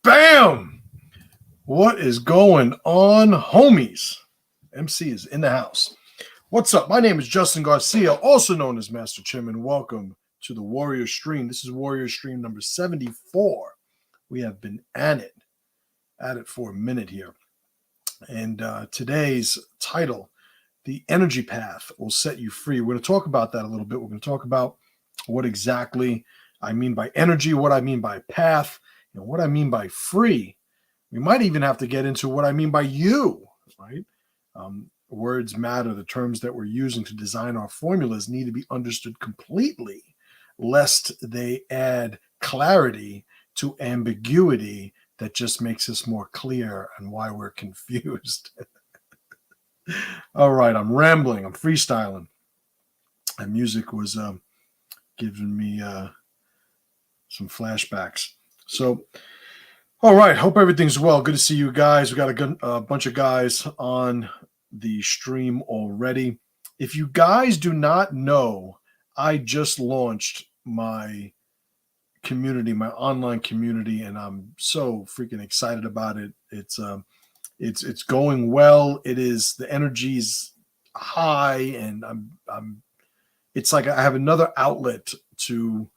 Bam! What is going on, homies? MC is in the house. What's up? My name is Justin Garcia, also known as Master Chim, and welcome to the Warrior Stream. This is Warrior Stream number 74. We have been at it for a minute here. And today's title, The Energy Path Will Set You Free. We're going to talk about that a little bit. We're going to talk about what exactly I mean by energy, what I mean by path, and what I mean by free. We might even have to get into what I mean by you, right? Words matter. The terms that we're using to design our formulas need to be understood completely, lest they add clarity to ambiguity that just makes us more clear and why we're confused. All right, I'm rambling. I'm freestyling. And music was giving me some flashbacks. So, all right, hope everything's well. Good to see you guys. We got a bunch of guys on the stream already. If you guys do not know, I just launched my community, my online community, and I'm so freaking excited about it. It's going well. It is, the energy's high, and I'm it's like I have another outlet to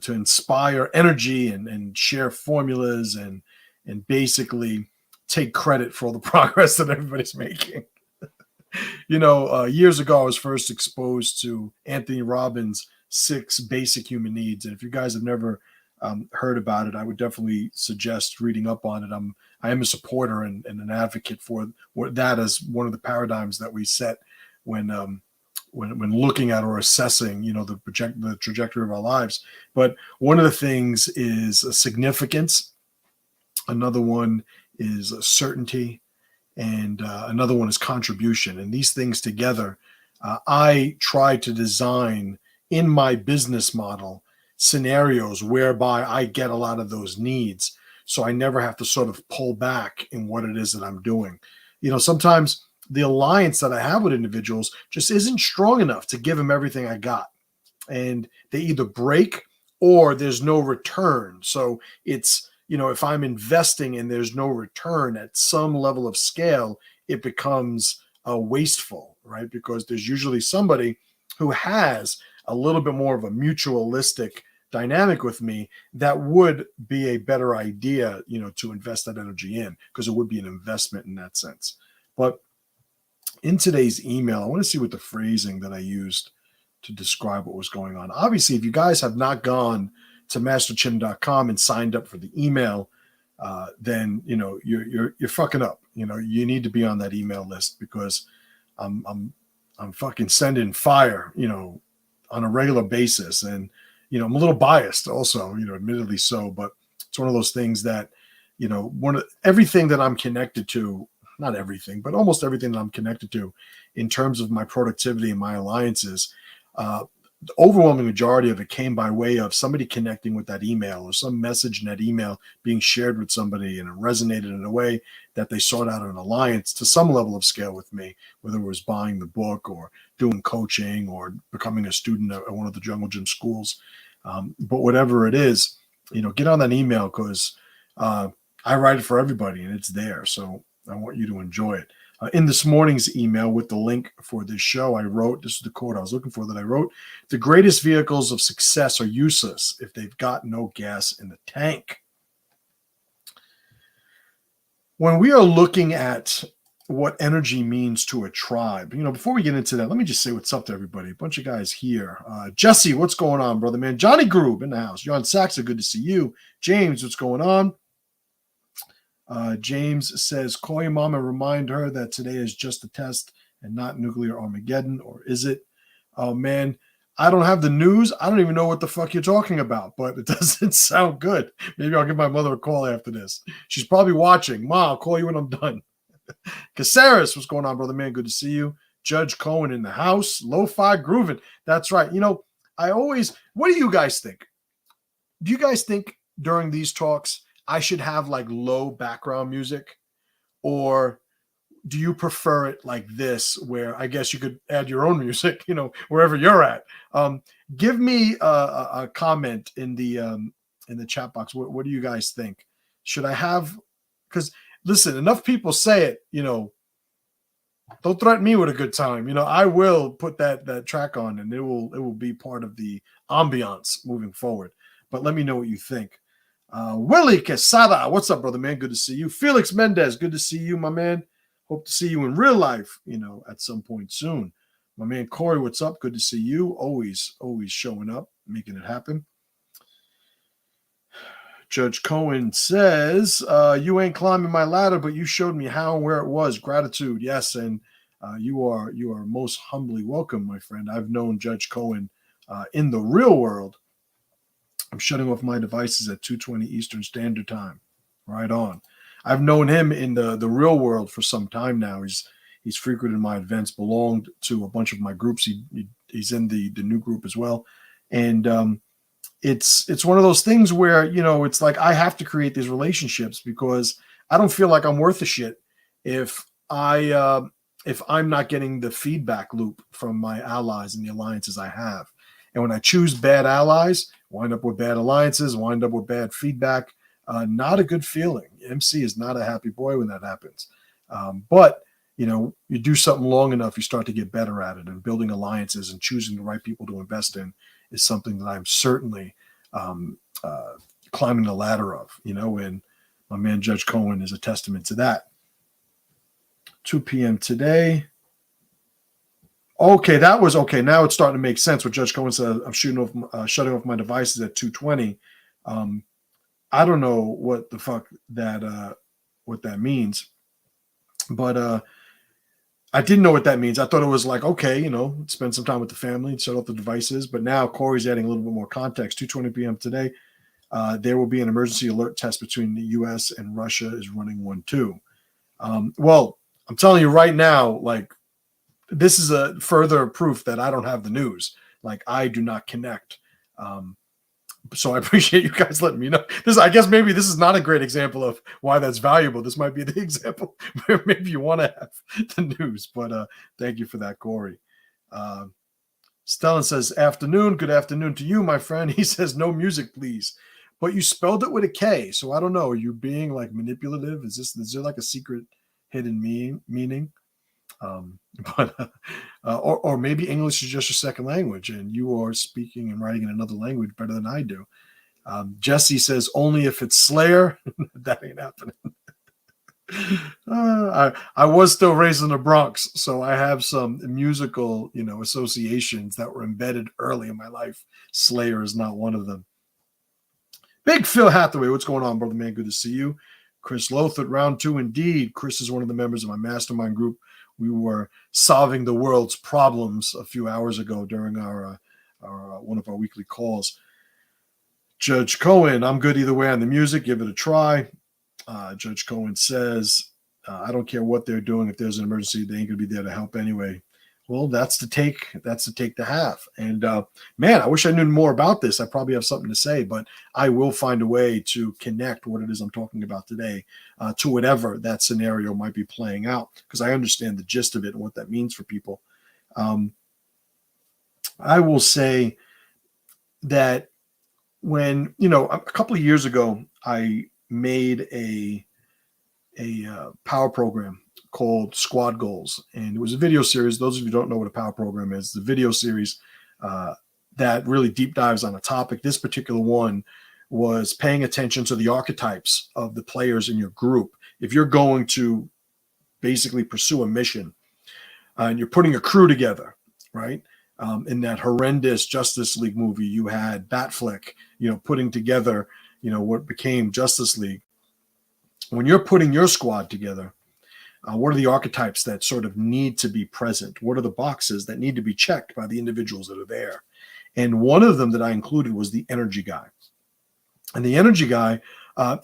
inspire energy and share formulas and basically take credit for all the progress that everybody's making. Years ago, I was first exposed to Anthony Robbins' 6 basic human needs. And if you guys have never heard about it, I would definitely suggest reading up on it. I am a supporter and an advocate for that as one of the paradigms that we set when looking at or assessing, the trajectory of our lives. But one of the things is significance. Another one is certainty. And another one is contribution. And these things together, I try to design in my business model scenarios whereby I get a lot of those needs. So I never have to sort of pull back in what it is that I'm doing. Sometimes the alliance that I have with individuals just isn't strong enough to give them everything I got. And they either break or there's no return. So it's, if I'm investing and there's no return at some level of scale, it becomes wasteful, right? Because there's usually somebody who has a little bit more of a mutualistic dynamic with me that would be a better idea, to invest that energy in, because it would be an investment in that sense. But in today's email, I want to see what the phrasing that I used to describe what was going on. Obviously, if you guys have not gone to masterchim.com and signed up for the email, then you're fucking up. You need to be on that email list, because I'm fucking sending fire, on a regular basis. And I'm a little biased also, admittedly so, but it's one of those things that everything that I'm connected to, not everything, but almost everything that I'm connected to in terms of my productivity and my alliances, the overwhelming majority of it came by way of somebody connecting with that email or some message in that email being shared with somebody, and it resonated in a way that they sought out an alliance to some level of scale with me, whether it was buying the book or doing coaching or becoming a student at one of the Jungle Gym schools. But whatever it is, get on that email, because I write it for everybody and it's there. So I want you to enjoy it. In this morning's email with the link for this show, I wrote, this is the quote I was looking for that I wrote, the greatest vehicles of success are useless if they've got no gas in the tank. When we are looking at what energy means to a tribe, before we get into that, let me just say what's up to everybody. A bunch of guys here. Jesse, what's going on, brother, man? Johnny Groob in the house. John Saxa, good to see you. James, what's going on? James says, call your mom and remind her that today is just a test and not nuclear Armageddon, or is it? Oh, man, I don't have the news. I don't even know what the fuck you're talking about, but it doesn't sound good. Maybe I'll give my mother a call after this. She's probably watching. Ma, I'll call you when I'm done. Caceres, what's going on, brother, man? Good to see you. Judge Cohen in the house. Lo-fi grooving. That's right. What do you guys think? Do you guys think during these talks I should have like low background music, or do you prefer it like this, where I guess you could add your own music, wherever you're at? Give me a comment in the chat box. What do you guys think? Should I have? Because listen, enough people say it. Don't threaten me with a good time. I will put that track on, and it will be part of the ambiance moving forward. But let me know what you think. Willie Quesada, what's up, brother, man? Good to see you. Felix Mendez, good to see you, my man. Hope to see you in real life, at some point soon. My man Corey, what's up? Good to see you. Always showing up, making it happen. Judge Cohen says, you ain't climbing my ladder, but you showed me how and where it was. Gratitude, yes, and you are most humbly welcome, my friend. I've known Judge Cohen in the real world. I'm shutting off my devices at 2:20 Eastern Standard Time. Right on. I've known him in the real world for some time now. He's frequented my events, belonged to a bunch of my groups. He's in the new group as well. And it's one of those things where, it's like I have to create these relationships because I don't feel like I'm worth a shit if I'm not getting the feedback loop from my allies and the alliances I have. And when I choose bad allies, wind up with bad alliances, wind up with bad feedback. Not a good feeling. MC is not a happy boy when that happens. But, you do something long enough, you start to get better at it. And building alliances and choosing the right people to invest in is something that I'm certainly climbing the ladder of, and my man Judge Cohen is a testament to that. 2 p.m. today. Okay, that was okay. Now it's starting to make sense. What Judge Cohen said, I'm shutting off my devices at 2:20. I don't know what the fuck what that means, but I didn't know what that means. I thought it was like, okay, spend some time with the family and shut off the devices. But now Corey's adding a little bit more context. 2:20 p.m. today, there will be an emergency alert test between the U.S. and Russia is running 1-2. Well, I'm telling you right now, like, this is a further proof that I don't have the news. Like, I do not connect. So I appreciate you guys letting me know. I guess maybe this is not a great example of why that's valuable. This might be the example where maybe you want to have the news. But thank you for that, Corey. Stellan says, afternoon. Good afternoon to you, my friend. He says, no music, please. But you spelled it with a K. So I don't know. Are you being like manipulative? Is there like a secret hidden meaning? Or maybe English is just your second language and you are speaking and writing in another language better than I do. Jesse says only if it's Slayer. That ain't happening. I was still raised in the Bronx, so I have some musical, associations that were embedded early in my life. Slayer is not one of them. Big Phil Hathaway, what's going on, brother man? Good to see you. Chris Lothar, round 2 indeed. Chris is one of the members of my mastermind group. We were solving the world's problems a few hours ago during our one of our weekly calls. Judge Cohen, I'm good either way on the music. Give it a try. Judge Cohen says, I don't care what they're doing. If there's an emergency, they ain't going to be there to help anyway. Well, that's the take to have. And man, I wish I knew more about this. I probably have something to say, but I will find a way to connect what it is I'm talking about today to whatever that scenario might be playing out, because I understand the gist of it and what that means for people. I will say that when, a couple of years ago, I made a power program called Squad Goals. And it was a video series. Those of you who don't know what a power program is, the video series that really deep dives on a topic. This particular one was paying attention to the archetypes of the players in your group. If you're going to basically pursue a mission and you're putting a crew together, right? In that horrendous Justice League movie, you had Batfleck, putting together, what became Justice League. When you're putting your squad together, what are the archetypes that sort of need to be present? What are the boxes that need to be checked by the individuals that are there? And one of them that I included was the energy guy. And the energy guy,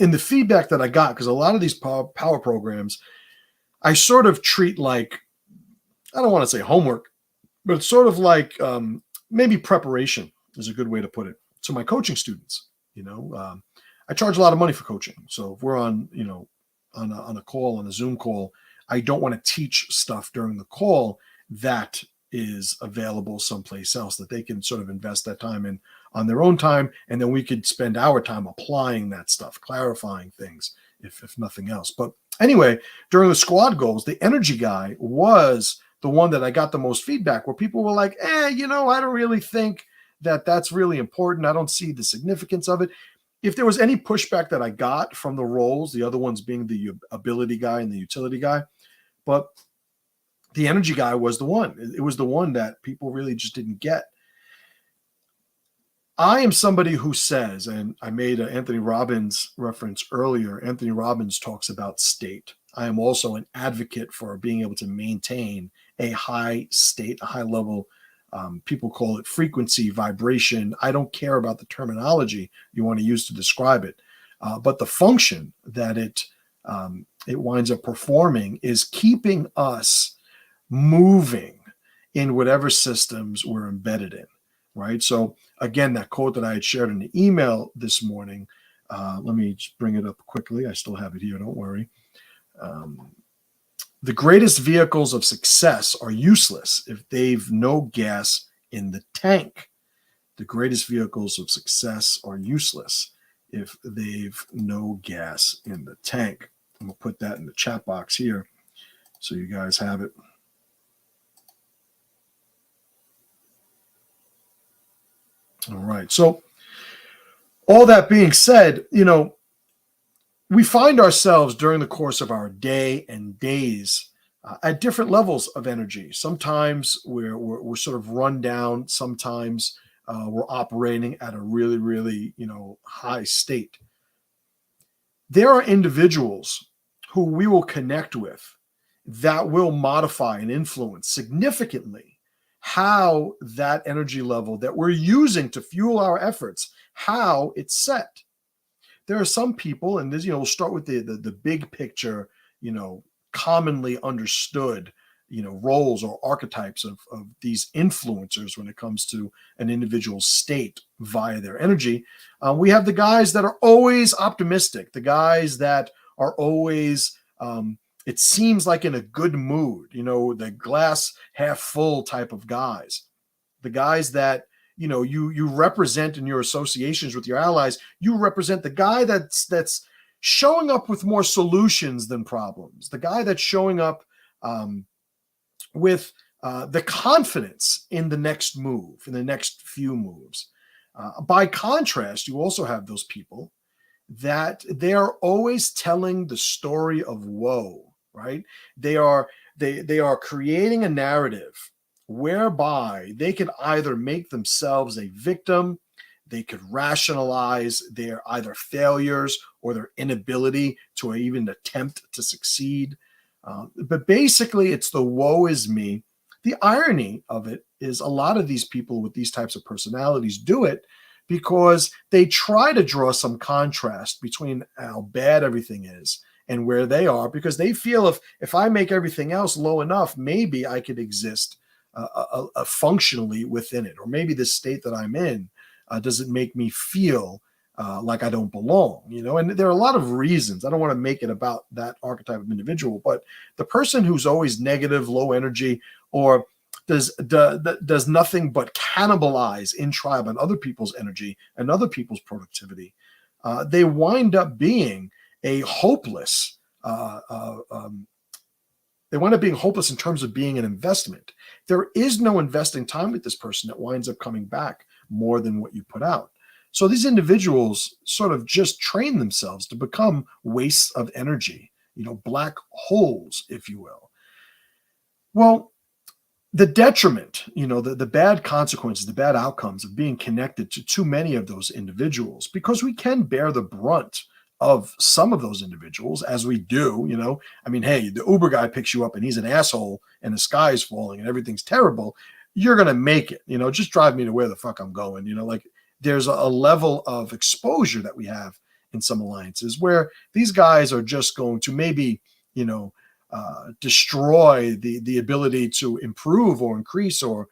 in the feedback that I got, because a lot of these power programs, I sort of treat like, I don't want to say homework, but it's sort of like maybe preparation is a good way to put it. To my coaching students, I charge a lot of money for coaching. So if we're on, on a call, on a Zoom call, I don't want to teach stuff during the call that is available someplace else that they can sort of invest that time in on their own time. And then we could spend our time applying that stuff, clarifying things, if nothing else. But anyway, during the squad goals, the energy guy was the one that I got the most feedback, where people were like, I don't really think that that's really important. I don't see the significance of it. If there was any pushback that I got from the roles, the other ones being the ability guy and the utility guy, but the energy guy was the one. It was the one that people really just didn't get. I am somebody who says, and I made an Anthony Robbins reference earlier. Anthony Robbins talks about state. I am also an advocate for being able to maintain a high state, a high level. People call it frequency, vibration. I don't care about the terminology you want to use to describe it. But the function that it winds up performing is keeping us moving in whatever systems we're embedded in, right? So again, that quote that I had shared in the email this morning, let me just bring it up quickly. I still have it here, don't worry. The greatest vehicles of success are useless if they've no gas in the tank. The greatest vehicles of success are useless if they've no gas in the tank. I'm going to put that in the chat box here so you guys have it. All right. So all that being said, we find ourselves during the course of our day and days at different levels of energy. Sometimes we're sort of run down. Sometimes we're operating at a really, really, high state. There are individuals who we will connect with that will modify and influence significantly how that energy level that we're using to fuel our efforts, how it's set. There are some people, and this, we'll start with the big picture, commonly understood, roles or archetypes of these influencers when it comes to an individual's state via their energy. We have the guys that are always optimistic, the guys that are always, it seems like in a good mood, the glass half full type of guys, the guys that, you represent in your associations with your allies. You represent the guy that's showing up with more solutions than problems, the guy that's showing up with the confidence in the next move, in the next few moves. By contrast, you also have those people that they are always telling the story of woe, right? They are creating a narrative whereby they could either make themselves a victim, they could rationalize their either failures or their inability to even attempt to succeed. But basically, it's the woe is me. The irony of it is a lot of these people with these types of personalities do it because they try to draw some contrast between how bad everything is and where they are, because they feel if I make everything else low enough, maybe I could exist functionally within it, or maybe this state that I'm in doesn't make me feel like I don't belong, and there are a lot of reasons. I don't want to make it about that archetype of individual, but the person who's always negative, low energy, or does nothing but cannibalize in tribe on other people's energy and other people's productivity, they wind up being a hopeless they wind up being hopeless in terms of being an investment. There is no investing time with this person that winds up coming back more than what you put out. So these individuals sort of just train themselves to become wastes of energy, black holes, if you will. Well, the detriment, the bad consequences, the bad outcomes of being connected to too many of those individuals, because we can bear the brunt of some of those individuals, as we do, I mean, hey, the Uber guy picks you up and he's an asshole and the sky is falling and everything's terrible. You're going to make it, just drive me to where the fuck I'm going. Like there's a level of exposure that we have in some alliances where these guys are just going to maybe, destroy the ability to improve or increase or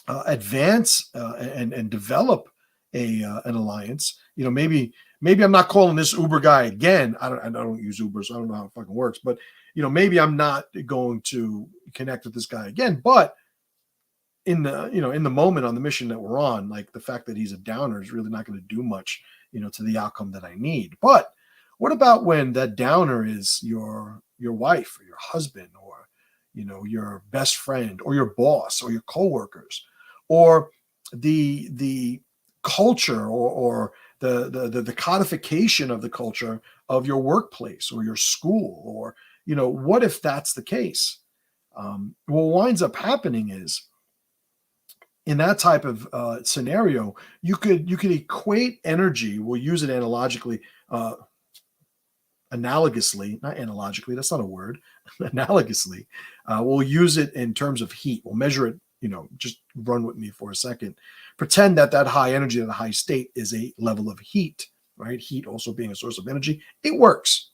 advance and develop an alliance. Maybe I'm not calling this Uber guy again. I don't use Uber, so I don't know how it fucking works. But maybe I'm not going to connect with this guy again. But in the moment on the mission that we're on, like the fact that he's a downer is really not going to do much, to the outcome that I need. But what about when that downer is your wife or your husband or your best friend or your boss or your coworkers or the culture or the codification of the culture of your workplace or your school, or what if that's the case? What winds up happening is, in that type of scenario, you could equate energy. We'll use it analogously, not analogically, that's not a word. Analogously, we'll use it in terms of heat. We'll measure it. Just run with me for a second. Pretend that high energy, that high state is a level of heat, right? Heat also being a source of energy. It works.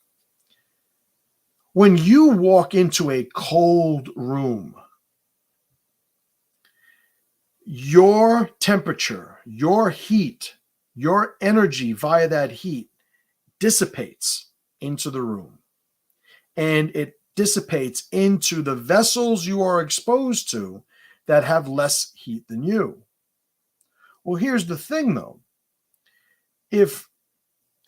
When you walk into a cold room, your temperature, your heat, your energy via that heat dissipates into the room, and it dissipates into the vessels you are exposed to that have less heat than you. Well, here's the thing though. If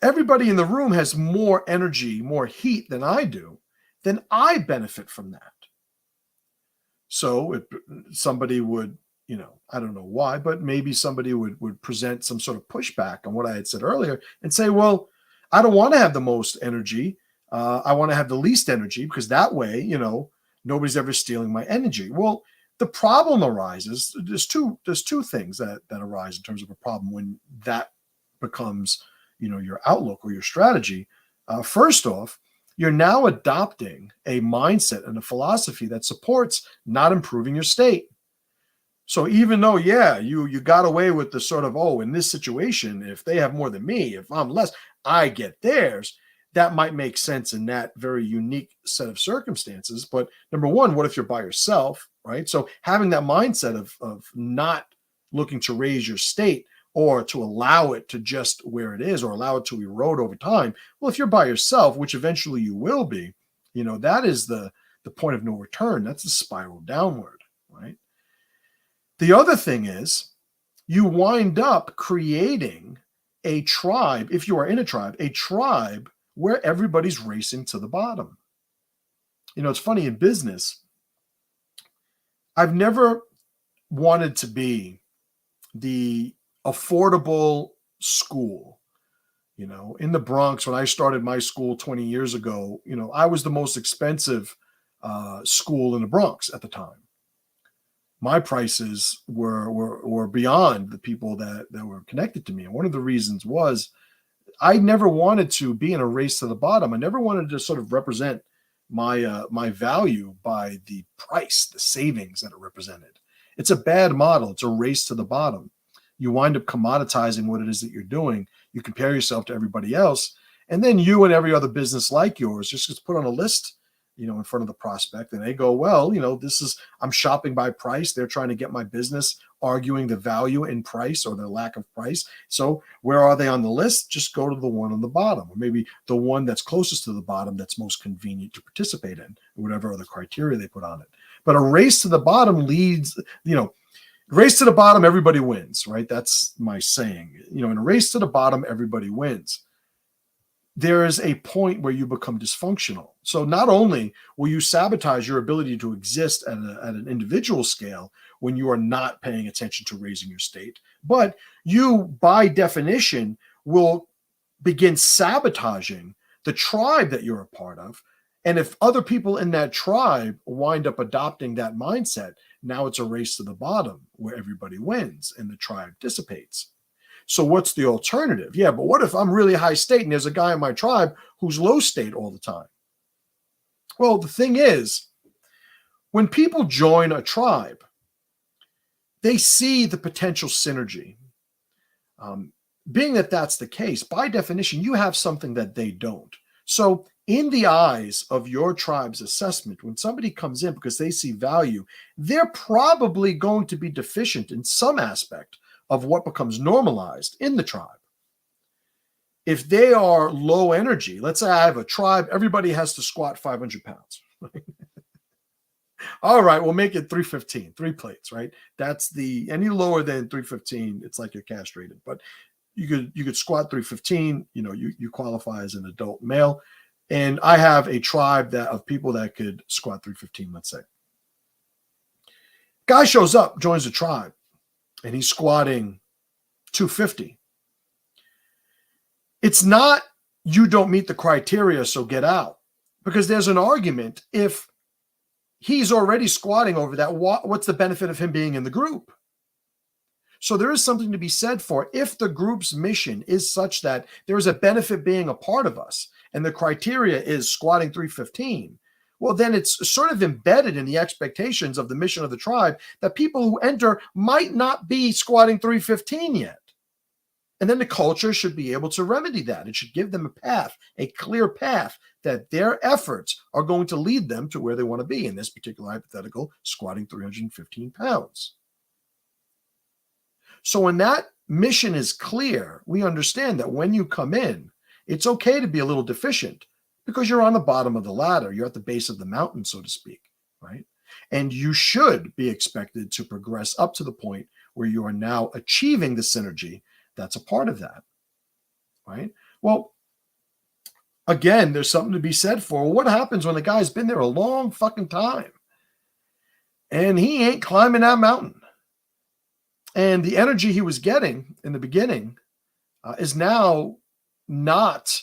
everybody in the room has more energy, more heat than I do, then I benefit from that. So if somebody would, I don't know why, but maybe somebody would present some sort of pushback on what I had said earlier and say, well, I don't want to have the most energy. I want to have the least energy, because that way, nobody's ever stealing my energy. Well, the problem arises. There's two things that arise in terms of a problem when that becomes, your outlook or your strategy. First off, you're now adopting a mindset and a philosophy that supports not improving your state. So even though, you got away with the sort of, in this situation, if they have more than me, if I'm less, I get theirs. That might make sense in that very unique set of circumstances. But number one, what if you're by yourself, right? So having that mindset of not looking to raise your state or to allow it to just where it is or allow it to erode over time. Well, if you're by yourself, which eventually you will be, that is the point of no return. That's the spiral downward, right? The other thing is you wind up creating a tribe, if you are in a tribe where everybody's racing to the bottom. It's funny in business, I've never wanted to be the affordable school. In the Bronx, when I started my school 20 years ago, I was the most expensive school in the Bronx at the time. My prices were beyond the people that were connected to me. And one of the reasons was I never wanted to be in a race to the bottom. I never wanted to sort of represent my value by the price, the savings that it represented. It's a bad model. It's a race to the bottom. You wind up commoditizing what it is that you're doing. You compare yourself to everybody else, and then you and every other business like yours just gets put on a list, in front of the prospect, and they go, well, I'm shopping by price. They're trying to get my business, arguing the value in price or the lack of price. So where are they on the list? Just go to the one on the bottom, or maybe the one that's closest to the bottom that's most convenient to participate in, or whatever other criteria they put on it. But a race to the bottom leads, race to the bottom, everybody wins, right? That's my saying. In a race to the bottom, everybody wins. there is a point where you become dysfunctional. So not only will you sabotage your ability to exist at an individual scale when you are not paying attention to raising your state, but you, by definition, will begin sabotaging the tribe that you're a part of. And if other people in that tribe wind up adopting that mindset, now it's a race to the bottom where everybody wins and the tribe dissipates. So what's the alternative? Yeah, but what if I'm really high state and there's a guy in my tribe who's low state all the time? Well, the thing is, when people join a tribe, they see the potential synergy. Being that that's the case, by definition, you have something that they don't. So in the eyes of your tribe's assessment, when somebody comes in because they see value, they're probably going to be deficient in some aspect of what becomes normalized in the tribe. If they are low energy, let's say I have a tribe, everybody has to squat 500 pounds. All right, we'll make it 315, 3 plates, right? That's any lower than 315, it's like you're castrated. But you could squat 315, you qualify as an adult male. And I have a tribe of people that could squat 315, let's say. Guy shows up, joins the tribe, and he's squatting 250. It's not you don't meet the criteria, so get out. Because there's an argument, if he's already squatting over that, what's the benefit of him being in the group? So there is something to be said for, if the group's mission is such that there is a benefit being a part of us, and the criteria is squatting 315, well, then it's sort of embedded in the expectations of the mission of the tribe that people who enter might not be squatting 315 yet. And then the culture should be able to remedy that. It should give them a path, a clear path, that their efforts are going to lead them to where they want to be, in this particular hypothetical, squatting 315 pounds. So when that mission is clear, we understand that when you come in, it's okay to be a little deficient because you're on the bottom of the ladder. You're at the base of the mountain, so to speak, right? And you should be expected to progress up to the point where you are now achieving the synergy that's a part of that, right? Well, again, there's something to be said for what happens when a guy's been there a long fucking time and he ain't climbing that mountain. And the energy he was getting in the beginning is now not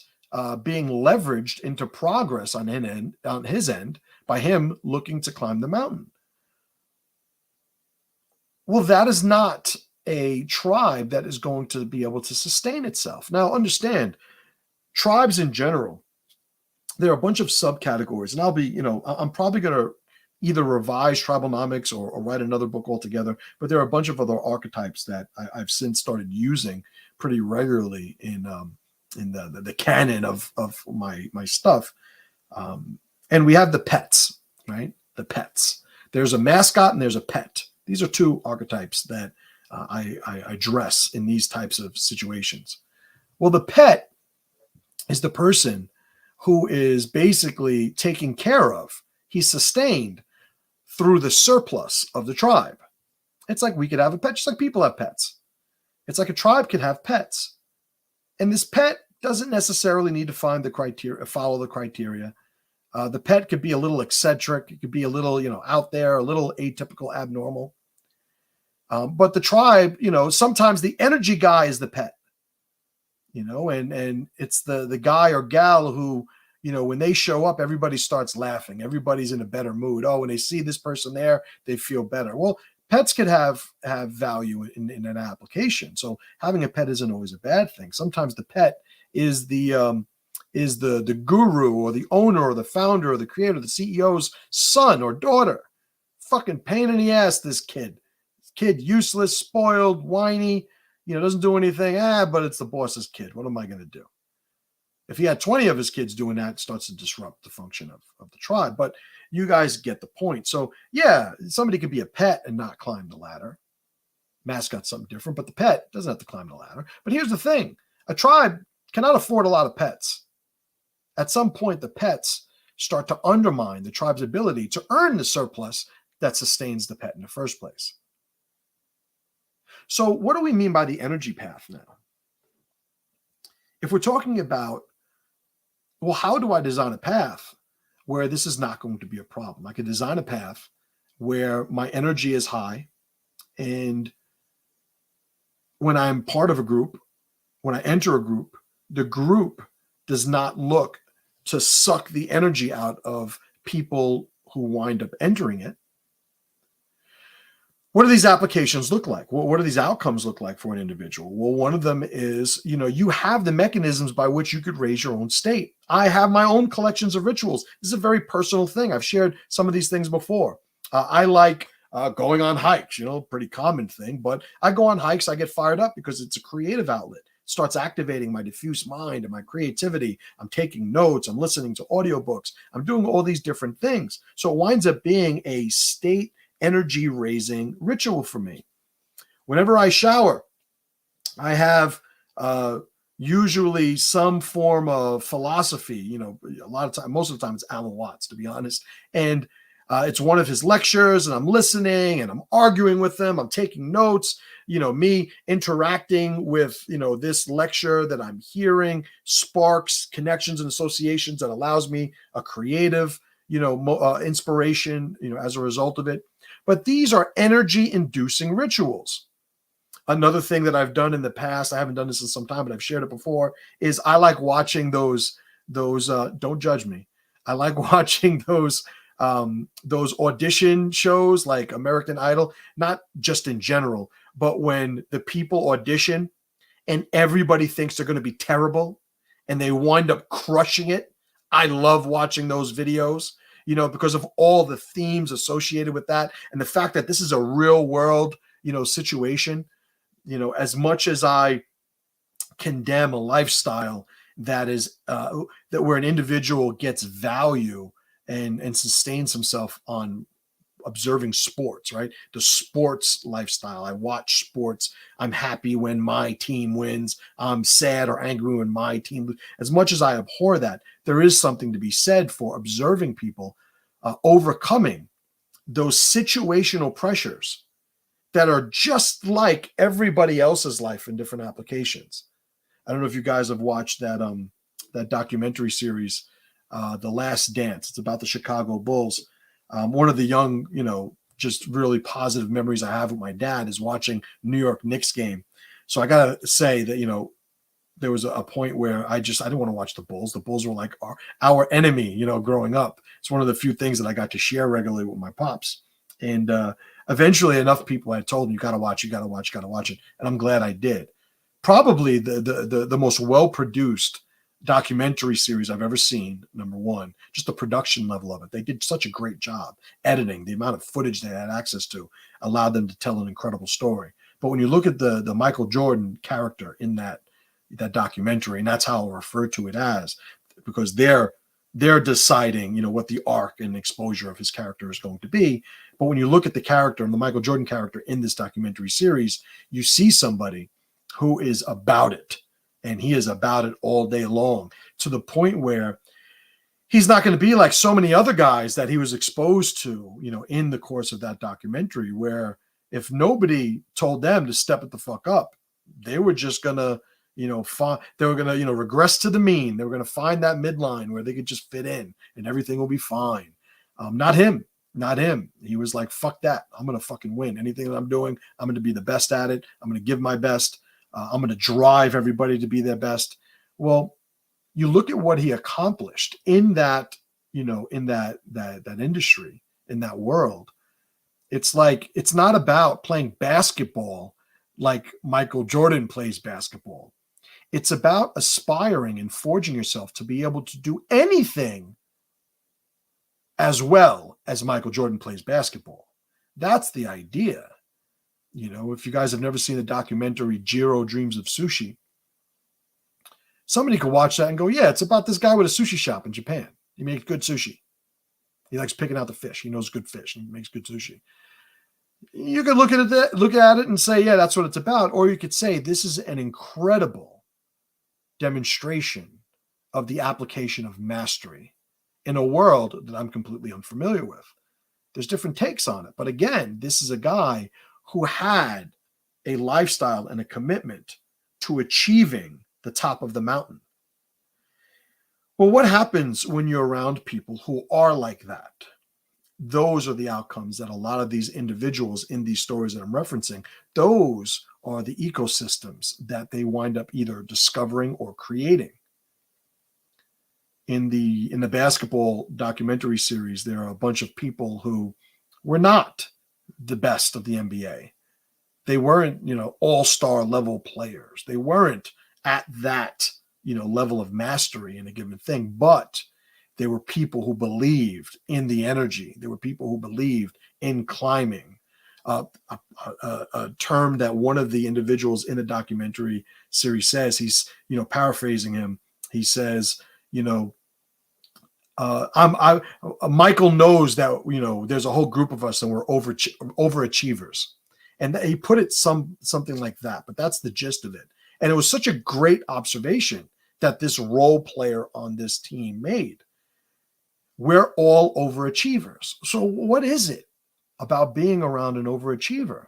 being leveraged into progress on his end by him looking to climb the mountain. Well, that is not a tribe that is going to be able to sustain itself. Now, understand, tribes in general, there are a bunch of subcategories, and I'm probably going to either revise Tribalnomics or write another book altogether, but there are a bunch of other archetypes that I've since started using pretty regularly in the canon of my stuff. And we have the pets, right? The pets. There's a mascot and there's a pet. These are two archetypes that I address in these types of situations. Well, the pet is the person who is basically taken care of. He's sustained through the surplus of the tribe. It's like we could have a pet, just like people have pets. It's like a tribe could have pets. And this pet doesn't necessarily need to follow the criteria. The pet could be a little eccentric. It could be a little, out there, a little atypical, abnormal. But the tribe, sometimes the energy guy is the pet, and it's the guy or gal who, when they show up, everybody starts laughing. Everybody's in a better mood. Oh, when they see this person there, they feel better. Well, pets could have value in an application. So having a pet isn't always a bad thing. Sometimes the pet is the guru or the owner or the founder or the creator, the CEO's son or daughter. Fucking pain in the ass, this kid. Kid useless, spoiled, whiny, doesn't do anything. But it's the boss's kid. What am I going to do? If he had 20 of his kids doing that, it starts to disrupt the function of the tribe. But you guys get the point. So yeah, somebody could be a pet and not climb the ladder. Mascot's something different, but the pet doesn't have to climb the ladder. But here's the thing. A tribe cannot afford a lot of pets. At some point, the pets start to undermine the tribe's ability to earn the surplus that sustains the pet in the first place. So what do we mean by the energy path now? If we're talking about well, how do I design a path where this is not going to be a problem? I could design a path where my energy is high, and when I'm part of a group, when I enter a group, the group does not look to suck the energy out of people who wind up entering it. What do these applications look like? What do these outcomes look like for an individual? Well, one of them is, you have the mechanisms by which you could raise your own state. I have my own collections of rituals. This is a very personal thing. I've shared some of these things before. I like going on hikes, pretty common thing, but I go on hikes, I get fired up because it's a creative outlet. It starts activating my diffuse mind and my creativity. I'm taking notes, I'm listening to audiobooks, I'm doing all these different things. So it winds up being a state energy raising ritual for me. Whenever I shower, I have usually some form of philosophy. A lot of time, most of the time, it's Alan Watts, to be honest, and it's one of his lectures, and I'm listening and I'm arguing with them. I'm taking notes. Me interacting with this lecture that I'm hearing sparks connections and associations that allows me a creative inspiration as a result of it. But these are energy-inducing rituals. Another thing that I've done in the past, I haven't done this in some time, but I've shared it before, is I like watching those. Don't judge me. I like watching those audition shows like American Idol, not just in general, but when the people audition and everybody thinks they're going to be terrible and they wind up crushing it. I love watching those videos. Because of all the themes associated with that and the fact that this is a real world, situation, as much as I condemn a lifestyle that is that where an individual gets value and sustains himself on observing sports, right? The sports lifestyle. I watch sports. I'm happy when my team wins. I'm sad or angry when my team loses. As much as I abhor that, there is something to be said for observing people overcoming those situational pressures that are just like everybody else's life in different applications. I don't know if you guys have watched that documentary series, The Last Dance. It's about the Chicago Bulls. One of the young, just really positive memories I have with my dad is watching New York Knicks game. So I got to say that, there was a point where I didn't want to watch the Bulls. The Bulls were like our enemy, growing up. It's one of the few things that I got to share regularly with my pops. And eventually enough people had told me, you got to watch it. And I'm glad I did. Probably the most well-produced documentary series I've ever seen, number one, just the production level of it. They did such a great job editing. The amount of footage they had access to allowed them to tell an incredible story. But when you look at the Michael Jordan character in that documentary, and that's how I'll refer to it as, because they're deciding, what the arc and exposure of his character is going to be. But when you look at the character and the Michael Jordan character in this documentary series, you see somebody who is about it. And he is about it all day long, to the point where he's not going to be like so many other guys that he was exposed to, in the course of that documentary, where if nobody told them to step it the fuck up, they were just going to, they were going to, regress to the mean. They were going to find that midline where they could just fit in and everything will be fine. Not him. He was like, fuck that. I'm going to fucking win. Anything that I'm doing, I'm going to be the best at it. I'm going to give my best. I'm going to drive everybody to be their best. Well, you look at what he accomplished in that, in that industry, in that world. It's like, it's not about playing basketball like Michael Jordan plays basketball. It's about aspiring and forging yourself to be able to do anything as well as Michael Jordan plays basketball. That's the idea. If you guys have never seen the documentary Jiro Dreams of Sushi, somebody could watch that and go, yeah, it's about this guy with a sushi shop in Japan. He makes good sushi. He likes picking out the fish. He knows good fish. He makes good sushi. You could look at it and say, yeah, that's what it's about. Or you could say, this is an incredible demonstration of the application of mastery in a world that I'm completely unfamiliar with. There's different takes on it. But again, this is a guy who had a lifestyle and a commitment to achieving the top of the mountain. But what happens when you're around people who are like that? Those are the outcomes that a lot of these individuals in these stories that I'm referencing, those are the ecosystems that they wind up either discovering or creating. In the basketball documentary series, there are a bunch of people who were not the best of the NBA. They weren't, all-star level players. They weren't at that, level of mastery in a given thing, but they were people who believed in the energy. They were people who believed in climbing. A term that one of the individuals in the documentary series says, he's, paraphrasing him. He says, Michael knows that, there's a whole group of us and we're overachievers. And he put it something like that, but that's the gist of it. And it was such a great observation that this role player on this team made. We're all overachievers. So what is it about being around an overachiever?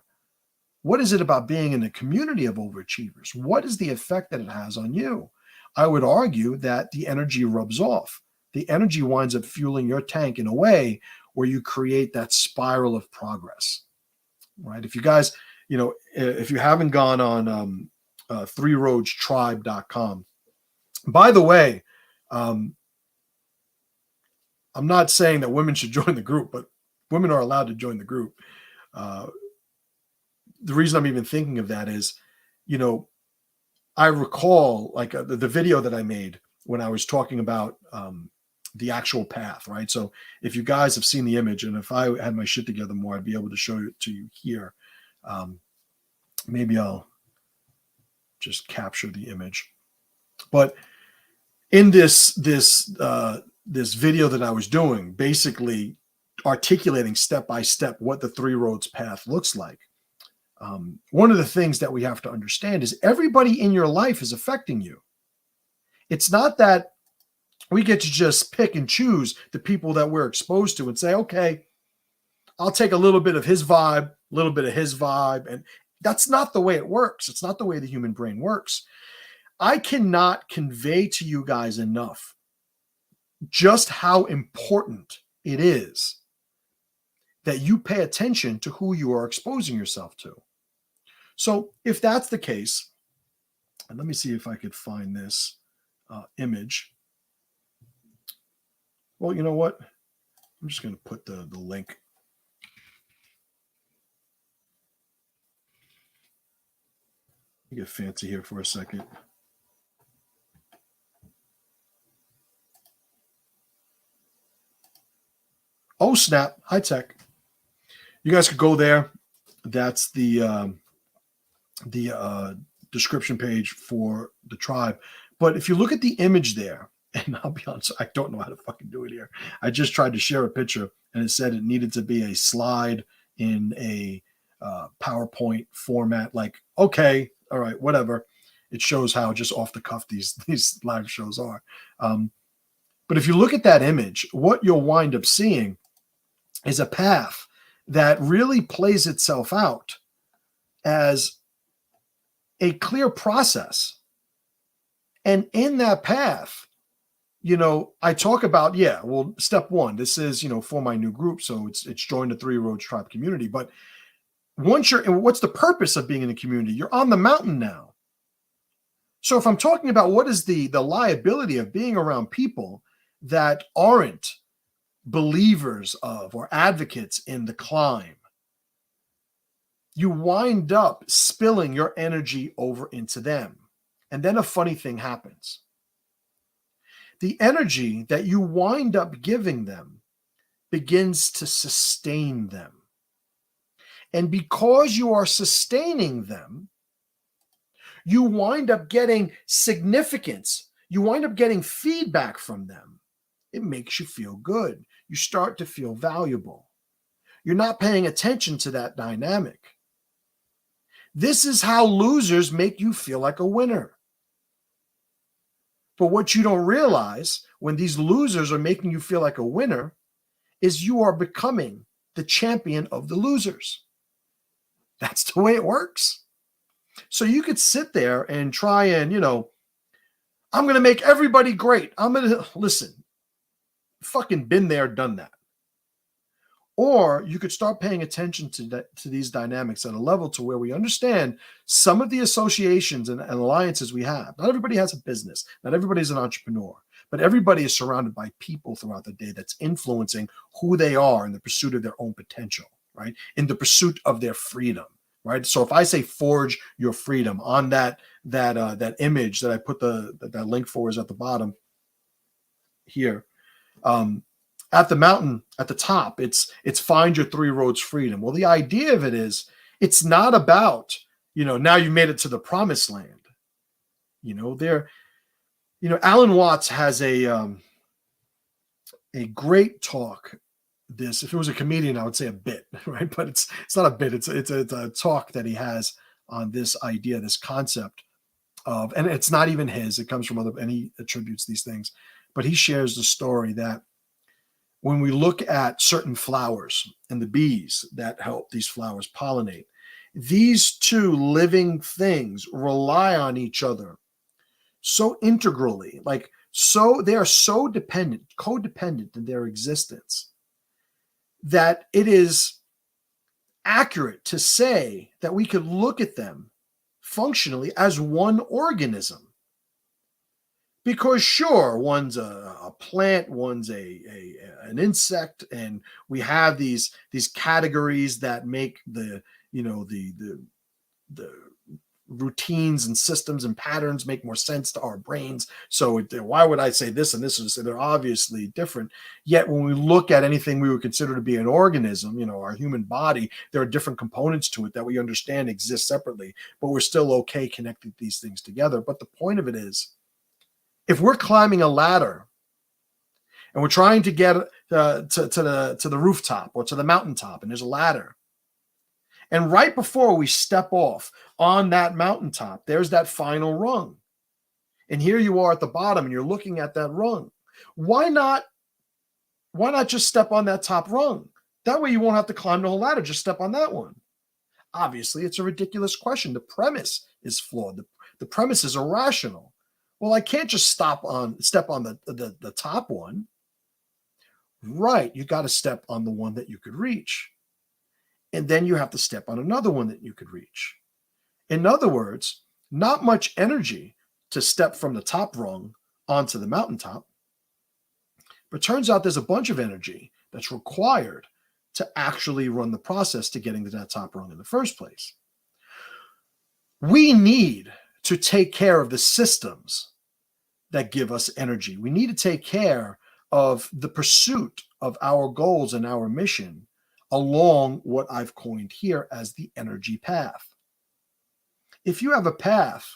What is it about being in a community of overachievers? What is the effect that it has on you? I would argue that the energy rubs off. The energy winds up fueling your tank in a way where you create that spiral of progress, right? If you guys, if you haven't gone on threeroadstribe.com, by the way, I'm not saying that women should join the group, but women are allowed to join the group. The reason I'm even thinking of that is, I recall like the video that I made when I was talking about the actual path, right? So if you guys have seen the image, and if I had my shit together more, I'd be able to show it to you here. Maybe I'll just capture the image. But in this video that I was doing, basically articulating step by step what the Three Roads path looks like. One of the things that we have to understand is everybody in your life is affecting you. It's not that we get to just pick and choose the people that we're exposed to and say, okay, I'll take a little bit of his vibe, a little bit of his vibe. And that's not the way it works. It's not the way the human brain works. I cannot convey to you guys enough just how important it is that you pay attention to who you are exposing yourself to. So if that's the case, and let me see if I could find this image. Well, you know what? I'm just going to put the link. Let me get fancy here for a second. Oh, snap. High tech. You guys could go there. That's the description page for the tribe. But if you look at the image there, and I'll be honest, I don't know how to fucking do it here. I just tried to share a picture, and it said it needed to be a slide in a PowerPoint format. Like, okay, all right, whatever. It shows how just off the cuff these live shows are. But if you look at that image, what you'll wind up seeing is a path that really plays itself out as a clear process. And in that path, I talk about, step one, this is, for my new group. So it's join the Three Roads Tribe community. But once what's the purpose of being in a community? You're on the mountain now. So if I'm talking about what is the liability of being around people that aren't believers of or advocates in the climb, you wind up spilling your energy over into them. And then a funny thing happens. The energy that you wind up giving them begins to sustain them. And because you are sustaining them, you wind up getting significance. You wind up getting feedback from them. It makes you feel good. You start to feel valuable. You're not paying attention to that dynamic. This is how losers make you feel like a winner. But what you don't realize when these losers are making you feel like a winner is you are becoming the champion of the losers. That's the way it works. So you could sit there and try and, I'm going to make everybody great. I'm going to listen. Fucking been there, done that. Or you could start paying attention to these dynamics at a level to where we understand some of the associations and alliances we have. Not everybody has a business. Not everybody's an entrepreneur. But everybody is surrounded by people throughout the day that's influencing who they are in the pursuit of their own potential, right? In the pursuit of their freedom, right? So if I say forge your freedom on that image that I put that link for is at the bottom here. At the mountain, at the top, it's find your 3 roads freedom. Well, the idea of it is it's not about, now you made it to the promised land. Alan Watts has a great talk. If it was a comedian, I would say a bit, right? But it's not a bit. It's a talk that he has on this idea, this concept of, and it's not even his. It comes from other, and he attributes these things. But he shares the story that when we look at certain flowers and the bees that help these flowers pollinate, these 2 living things rely on each other so integrally, they are so codependent in their existence, that it is accurate to say that we could look at them functionally as one organism. Because sure, one's a plant, one's an insect, and we have these categories that make the routines and systems and patterns make more sense to our brains. So why would I say this and this? And they're obviously different. Yet when we look at anything we would consider to be an organism, our human body, there are different components to it that we understand exist separately, but we're still okay connecting these things together. But the point of it is, if we're climbing a ladder and we're trying to get to the rooftop or to the mountaintop, and there's a ladder, and right before we step off on that mountaintop, there's that final rung. And here you are at the bottom and you're looking at that rung. Why not just step on that top rung? That way you won't have to climb the whole ladder. Just step on that one. Obviously, it's a ridiculous question. The premise is flawed. The premise is irrational. Well, I can't just step on the top one. Right. You got to step on the one that you could reach. And then you have to step on another one that you could reach. In other words, not much energy to step from the top rung onto the mountaintop. But turns out there's a bunch of energy that's required to actually run the process to getting to that top rung in the first place. We need to take care of the systems that give us energy. We need to take care of the pursuit of our goals and our mission along what I've coined here as the energy path. If you have a path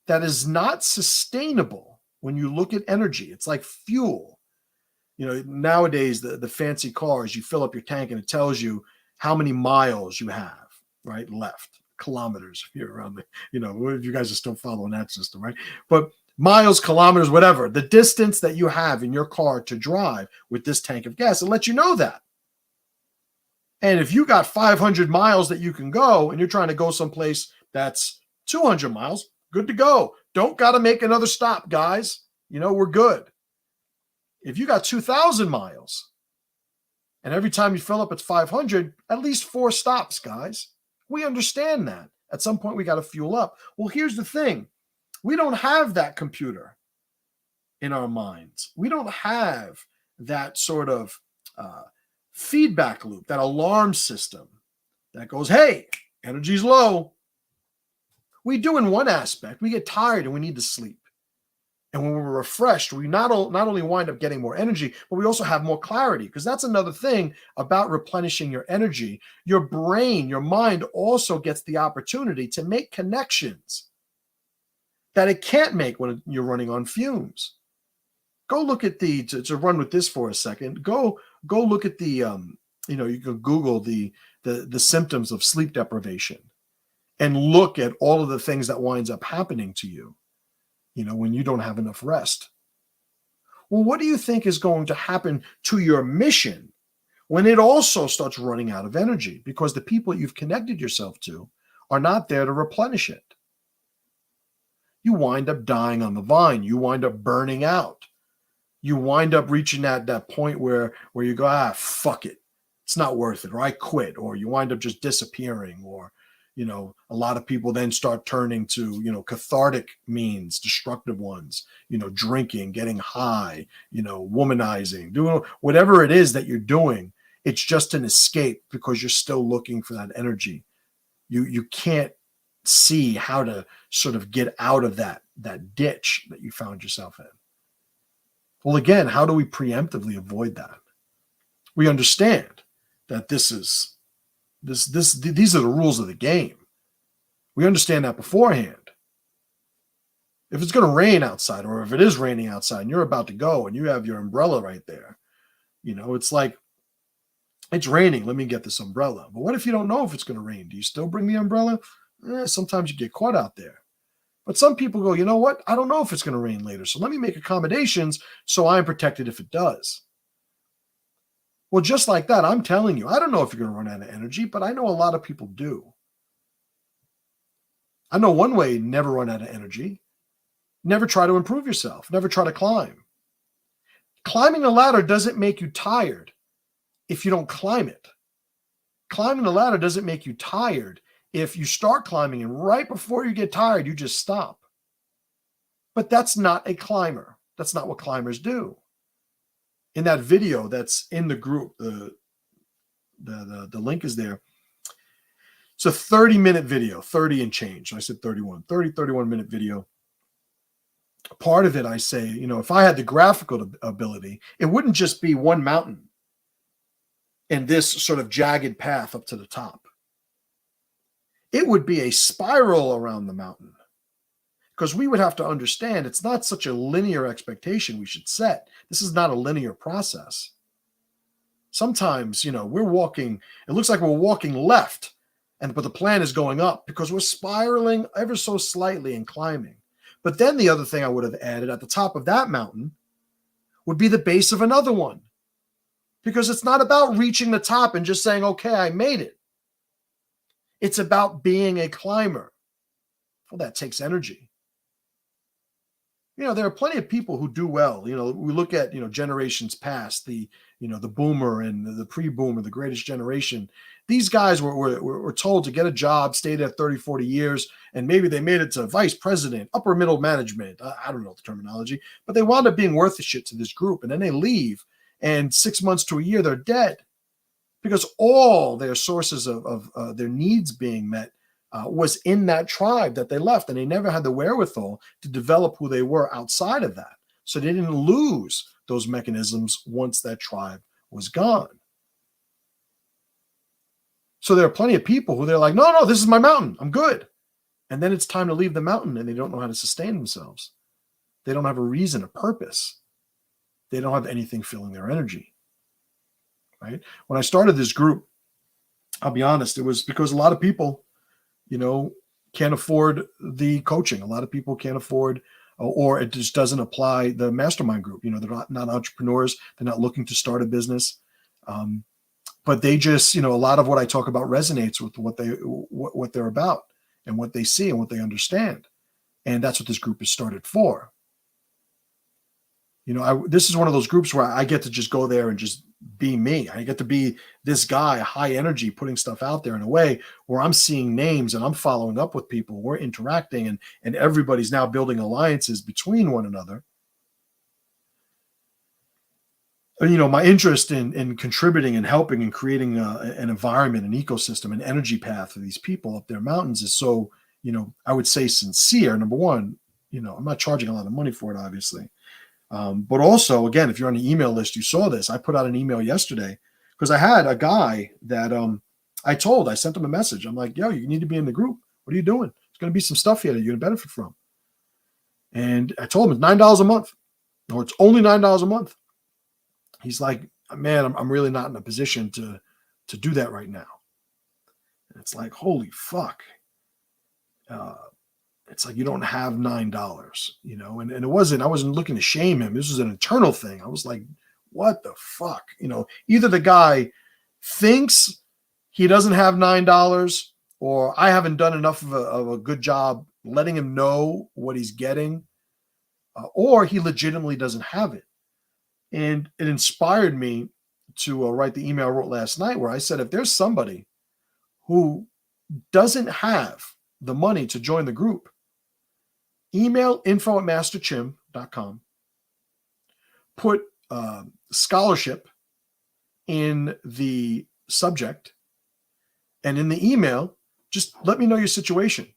that is not sustainable when you look at energy, it's like fuel. Nowadays, the fancy cars, you fill up your tank and it tells you how many miles you have, right, left, kilometers if you're around if you guys are still following that system, right? But miles, kilometers, whatever, the distance that you have in your car to drive with this tank of gas, it lets you know that. And if you got 500 miles that you can go and you're trying to go someplace that's 200 miles, good to go. Don't got to make another stop, guys. We're good. If you got 2,000 miles and every time you fill up it's 500, at least 4 stops, guys. We understand that. At some point we got to fuel up. Well, here's the thing. We don't have that computer in our minds. We don't have that sort of feedback loop, that alarm system that goes, hey, energy's low. We do in one aspect. We get tired and we need to sleep. And when we're refreshed, we not only wind up getting more energy, but we also have more clarity, because that's another thing about replenishing your energy. Your brain, your mind also gets the opportunity to make connections that it can't make when you're running on fumes. Go look at to run with this for a second. Go look at you can Google the symptoms of sleep deprivation and look at all of the things that winds up happening to you, when you don't have enough rest. Well, what do you think is going to happen to your mission when it also starts running out of energy? Because the people you've connected yourself to are not there to replenish it. you wind up dying on the vine. You wind up burning out. You wind up reaching that point where you go, fuck it. It's not worth it. Or I quit. Or you wind up just disappearing. Or, a lot of people then start turning to, cathartic means, destructive ones, drinking, getting high, womanizing, doing whatever it is that you're doing. It's just an escape because you're still looking for that energy. You can't see how to sort of get out of that ditch that you found yourself in. Well, again, how do we preemptively avoid that? We understand that these are the rules of the game. We understand that beforehand. If it's going to rain outside, or if it is raining outside and you're about to go and you have your umbrella right there, it's like, it's raining, let me get this umbrella. But what if you don't know if it's going to rain? Do you still bring the umbrella? Sometimes you get caught out there. But some people go, you know what? I don't know if it's going to rain later, so let me make accommodations so I'm protected if it does. Well, just like that, I'm telling you, I don't know if you're going to run out of energy, but I know a lot of people do. I know one way, never run out of energy. Never try to improve yourself. Never try to climb. Climbing a ladder doesn't make you tired if you don't climb it. Climbing the ladder doesn't make you tired if you start climbing and right before you get tired, you just stop. But that's not a climber. That's not what climbers do. In that video that's in the group, the link is there. It's a 30-minute video, 30 and change. I said 31-minute video. Part of it, I say, if I had the graphical ability, it wouldn't just be one mountain and this sort of jagged path up to the top. It would be a spiral around the mountain, because we would have to understand it's not such a linear expectation we should set. This is not a linear process. Sometimes, we're walking, it looks like we're walking left, but the plan is going up because we're spiraling ever so slightly and climbing. But then the other thing I would have added at the top of that mountain would be the base of another one, because it's not about reaching the top and just saying, okay, I made it. It's about being a climber. Well, that takes energy. There are plenty of people who do well. We look at, generations past, the boomer and the pre-boomer, the greatest generation. These guys were told to get a job, stay there 30, 40 years, and maybe they made it to vice president, upper middle management. I don't know the terminology, but they wound up being worth a shit to this group. And then they leave, and 6 months to a year, they're dead, because all their sources of their needs being met was in that tribe that they left, and they never had the wherewithal to develop who they were outside of that. So they didn't lose those mechanisms once that tribe was gone. So there are plenty of people who they're like, no, this is my mountain, I'm good. And then it's time to leave the mountain, and they don't know how to sustain themselves. They don't have a reason, a purpose. They don't have anything filling their energy. Right? When I started this group, I'll be honest, it was because a lot of people, can't afford the coaching. A lot of people can't afford, or it just doesn't apply the mastermind group. They're not entrepreneurs. They're not looking to start a business. But they just, a lot of what I talk about resonates with what they're about and what they see and what they understand. And that's what this group is started for. This is one of those groups where I get to just go there and just be me. I get to be this guy, high energy, putting stuff out there in a way where I'm seeing names and I'm following up with people. We're interacting, and everybody's now building alliances between one another. And, my interest in contributing and helping and creating an environment, an ecosystem, an energy path for these people up their mountains is so, I would say sincere. Number one, I'm not charging a lot of money for it, obviously. But also, again, if you're on the email list, you saw this. I put out an email yesterday because I had a guy that I sent him a message. I'm like, yo, you need to be in the group. What are you doing? There's going to be some stuff here that you're going to benefit from. And I told him it's $9 a month. No, it's only $9 a month. He's like, man, I'm really not in a position to do that right now. And it's like, holy fuck. It's like, you don't have $9, and I wasn't looking to shame him. This was an internal thing. I was like, what the fuck? Either the guy thinks he doesn't have $9, or I haven't done enough of a good job letting him know what he's getting, or he legitimately doesn't have it. And it inspired me to write the email I wrote last night where I said, if there's somebody who doesn't have the money to join the group, email info@masterchim.com, put scholarship in the subject, and in the email, just let me know your situation.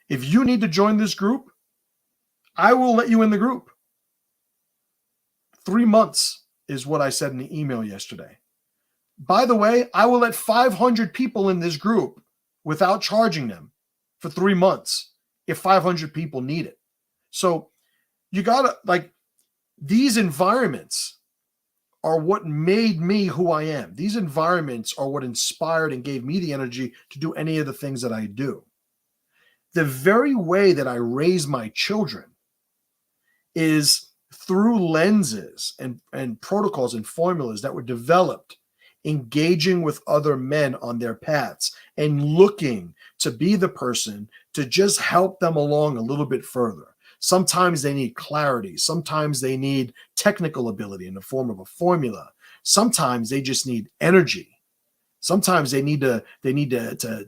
If you need to join this group, I will let you in the group. 3 months is what I said in the email yesterday. By the way, I will let 500 people in this group without charging them for 3 months if 500 people need it. So you gotta, like, these environments are what made me who I am. These environments are what inspired and gave me the energy to do any of the things that I do. The very way that I raise my children is through lenses and protocols and formulas that were developed engaging with other men on their paths and looking to be the person to just help them along a little bit further. Sometimes they need clarity. Sometimes they need technical ability in the form of a formula. Sometimes they just need energy. Sometimes they need to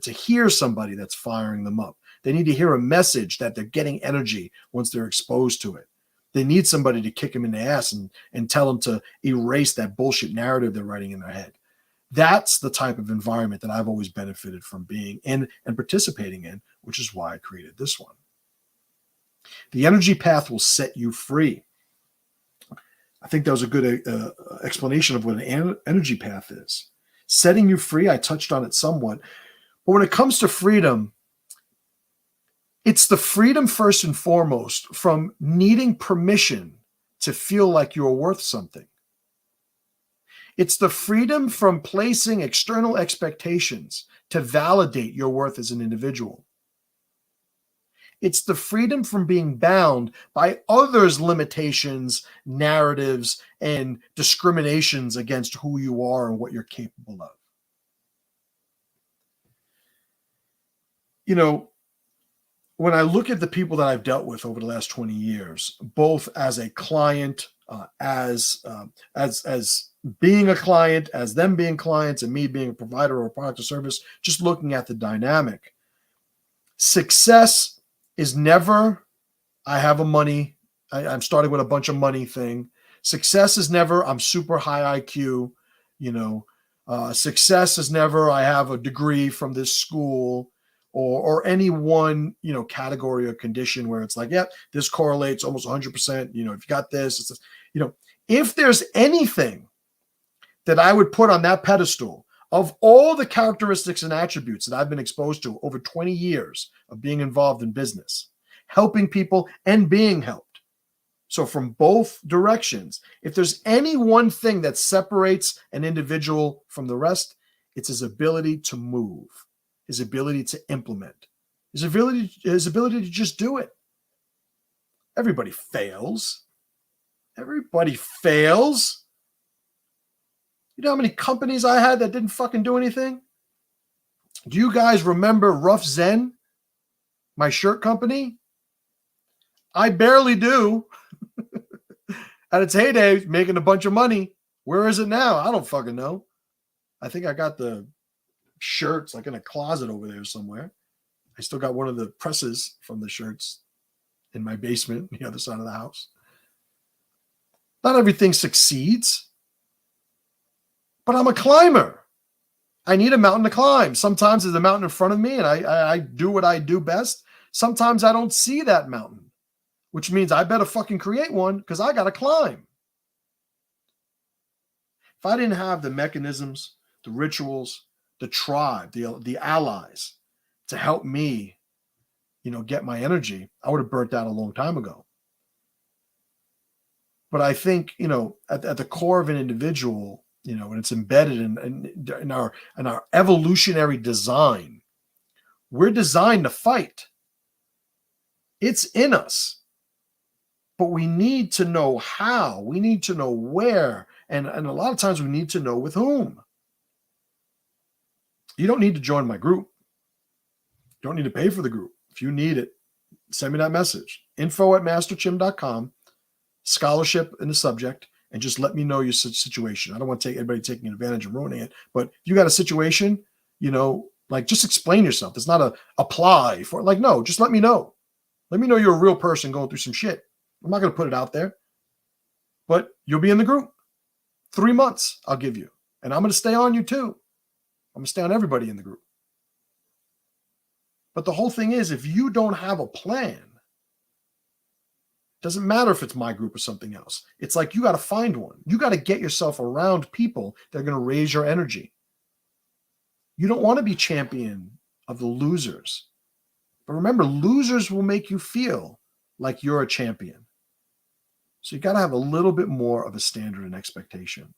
hear somebody that's firing them up. They need to hear a message that they're getting energy once they're exposed to it. They need somebody to kick them in the ass and tell them to erase that bullshit narrative they're writing in their head. That's the type of environment that I've always benefited from being in and participating in, which is why I created this one. The energy path will set you free. I think that was a good explanation of what an energy path is. Setting you free, I touched on it somewhat. But when it comes to freedom, it's the freedom first and foremost from needing permission to feel like you're worth something. It's the freedom from placing external expectations to validate your worth as an individual. It's the freedom from being bound by others' limitations, narratives, and discriminations against who you are and what you're capable of. You know, when I look at the people that I've dealt with over the last 20 years, both as a client, as being a client, as them being clients, and me being a provider or a product or service, just looking at the dynamic, success is never, I have a money, I'm starting with a bunch of money thing. Success is never, I'm super high IQ, success is never, I have a degree from this school, or any one, category or condition where it's like, yeah, this correlates almost 100%. If you got this, it's this, if there's anything that I would put on that pedestal of all the characteristics and attributes that I've been exposed to over 20 years of being involved in business, helping people and being helped. So from both directions, if there's any one thing that separates an individual from the rest, it's his ability to move, his ability to implement, his ability to just do it. Everybody fails. Everybody fails. You know how many companies I had that didn't fucking do anything? Do you guys remember Rough Zen, my shirt company? I barely do. At its heyday, making a bunch of money. Where is it now? I don't fucking know. I think I got the shirts like in a closet over there somewhere. I still got one of the presses from the shirts in my basement, the other side of the house. Not everything succeeds. But I'm a climber. I need a mountain to climb. Sometimes there's a mountain in front of me and I do what I do best. Sometimes I don't see that mountain, which means I better fucking create one because I got to climb. If I didn't have the mechanisms, the rituals, the tribe, the allies to help me, get my energy, I would have burnt out a long time ago. But I think, at the core of an individual, and it's embedded in our evolutionary design. We're designed to fight. It's in us. But we need to know how. We need to know where. And a lot of times we need to know with whom. You don't need to join my group. You don't need to pay for the group. If you need it, send me that message. info@masterchim.com, scholarship in the subject, and just let me know your situation. I don't want to take anybody taking advantage and ruining it, but if you got a situation, like, just explain yourself. It's not a apply for it. Like, no, just let me know. Let me know you're a real person going through some shit. I'm not going to put it out there, but you'll be in the group. 3 months I'll give you. And I'm going to stay on you too. I'm going to stay on everybody in the group. But the whole thing is, if you don't have a plan, doesn't matter if it's my group or something else. It's like you got to find one. You got to get yourself around people that are going to raise your energy. You don't want to be champion of the losers. But remember, losers will make you feel like you're a champion. So you got to have a little bit more of a standard and expectation.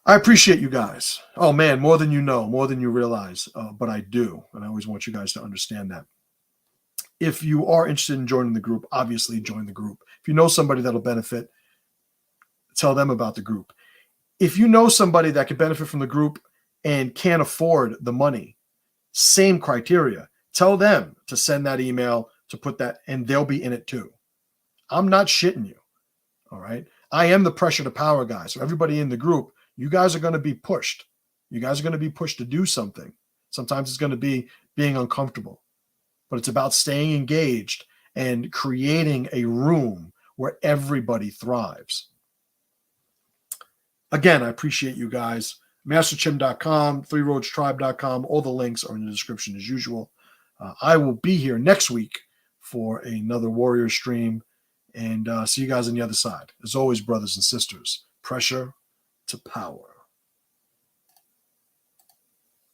I appreciate you guys. Oh man, more than you know, more than you realize, but I do. And I always want you guys to understand that. If you are interested in joining the group, obviously join the group. If you know somebody that'll benefit, tell them about the group. If you know somebody that could benefit from the group and can't afford the money, same criteria. Tell them to send that email, to put that, and they'll be in it too. I'm not shitting you. All right. I am the pressure to power guy. So everybody in the group, you guys are going to be pushed. You guys are going to be pushed to do something. Sometimes it's going to be being uncomfortable, but it's about staying engaged and creating a room where everybody thrives. Again, I appreciate you guys. MasterChim.com, ThreeRoadsTribe.com. All the links are in the description as usual. I will be here next week for another Warrior stream, and see you guys on the other side. As always, brothers and sisters, pressure to power.